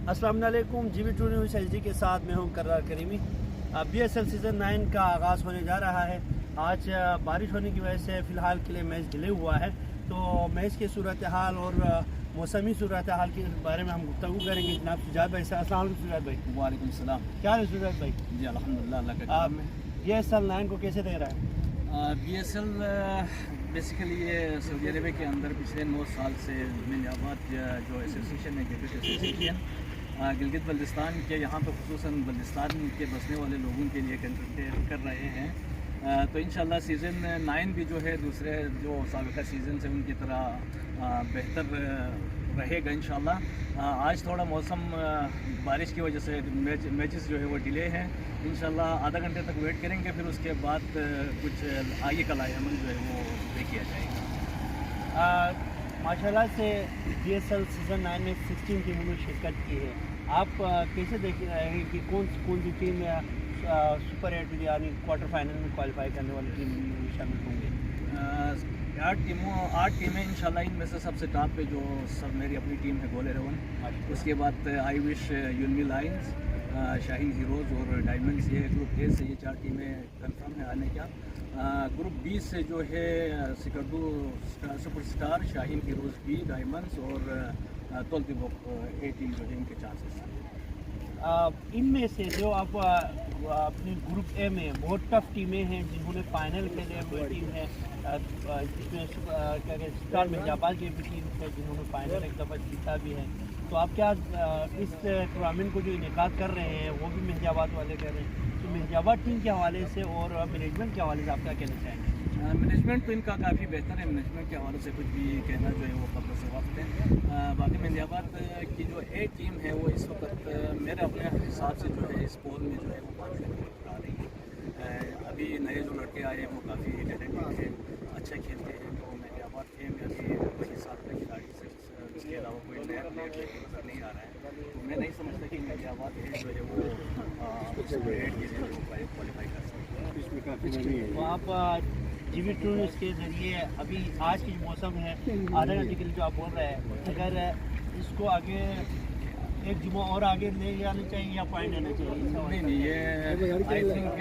अस्सलाम वालेकुम। GB2 news HD के साथ मैं हूं करार करीमी। BSL सीज़न 9 का आगाज़ होने जा रहा है। आज बारिश होने की वजह से फ़िलहाल के लिए मैच डिले हुआ है, तो मैच की सूरत हाल और मौसमी सूरत हाल के बारे में हम गुफ्तगू करेंगे जनाब सुजात भाई से। अस्सलाम वालेकुम सुजात भाई। वालेकुम सलाम। क्या है सुजात भाई? जी अल्हम्दुलिल्लाह, अल्लाह का करम है। BSL 9 को कैसे दे रहा है? BSL बेसिकली ये सऊदी अरब के अंदर पिछले 9 साल से मिलावट जो एसोसिएशन है, क्रिकेट एसोसिएशन गिलगित बल्तिस्तान के यहाँ पर खुसूसन बल्तिस्तान के बसने वाले लोगों के लिए कंट्रीब्यूट कर रहे हैं। तो इंशाल्लाह सीज़न 9 भी जो है दूसरे जो साबिक़ा सीज़न से उनकी तरह बेहतर रहेगा इंशाल्लाह। आज थोड़ा मौसम बारिश की वजह से मैचेस जो है वो डिले हैं। इंशाल्लाह आधा घंटे तक वेट करेंगे, फिर उसके बाद कुछ आगे का अमल जो है वो तय किया जाएगा। माशाल्लाह से BSL सीज़न 9 में 16 टीमों ने शिरकत की है। आप कैसे देख रहे हैं कि कौन सी टीम सुपर 8 यानी क्वार्टर फाइनल में क्वालिफाई करने वाली टीम में शामिल होंगे? 8 टीमें इंशाल्लाह। इनमें से सबसे टॉप पे जो सब मेरी अपनी टीम है गोल 11, उसके बाद आई विश, यूनमी लायंस, शाहीन हीरोज़ और डायमंड्स। ये ग्रुप ए से ये 4 टीमें कंफर्म है आने का। ग्रुप बी से जो है Skardu superstar, Shaheen heroes B, diamonds और तोल्तिबोक ए टीम जो है इनके चांसेस हैं। इनमें से जो आप अपने ग्रुप ए में बहुत टफ टीमें हैं जिन्होंने फाइनल के लिए वो टीम है जिसमें क्या कहते हैं स्टार मिर्जाबाद की भी टीम है जिन्होंने फाइनल एक दफ़ा जीता भी है। तो आप क्या इस टूर्नामेंट को जो इनेकाद कर रहे हैं वो भी मिर्जाबाद वाले कर रहे हैं, तो मिर्जाबाद टीम के हवाले से और मैनेजमेंट के हवाले से आप क्या कहना चाहेंगे? मैनेजमेंट तो इनका काफ़ी बेहतर है। मैनेजमेंट के हवाले से कुछ भी कहना जो है वो खबर से वक्त है। बाकी मिर्जाबाद की जो ए टीम है वो इस वक्त मेरे अपने हिसाब से जो है इस पोल में जो है वो 5 विकेट आ रही है। अभी नए जो लड़के आए हैं वो काफ़ी टैलेंटेड हैं, अच्छा खेलते हैं। तो मिर्जाबाद के में अभी वही 7 खिलाड़ी से इसके अलावा कोई नया प्लेयर नज़र नहीं आ रहा है। तो मैं नहीं समझता कि मिर्जाबाद जो है वो ग्रेड के लिए क्वालिफाई कर सकते हैं। तो आप GB2 न्यूज़ के ज़रिए अभी आज की जो मौसम है आधा घंटे के लिए जो आप बोल रहे हैं, अगर इसको आगे एक जुमा और आगे ले जाना चाहिए या पॉइंट लेना चाहिए? नहीं, ये आई थिंक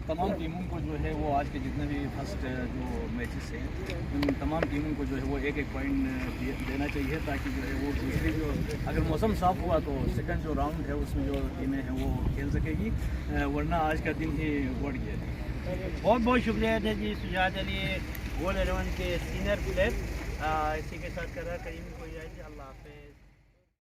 तमाम टीमों को जो है वो आज के जितने भी फर्स्ट जो मैचेस हैं उन तमाम टीमों को जो है वो एक पॉइंट देना चाहिए, ताकि जो है वो दूसरी जो अगर मौसम साफ़ हुआ तो सेकंड जो राउंड है उसमें जो टीमें हैं वो खेल सकेगी, वरना आज का दिन ही बढ़ गया। बहुत बहुत शुक्रिया जी सुजात अली, गोल 11 के सीनियर प्लेयर। इसी के साथ करार करीमी को अल्लाह हाफ़िज़।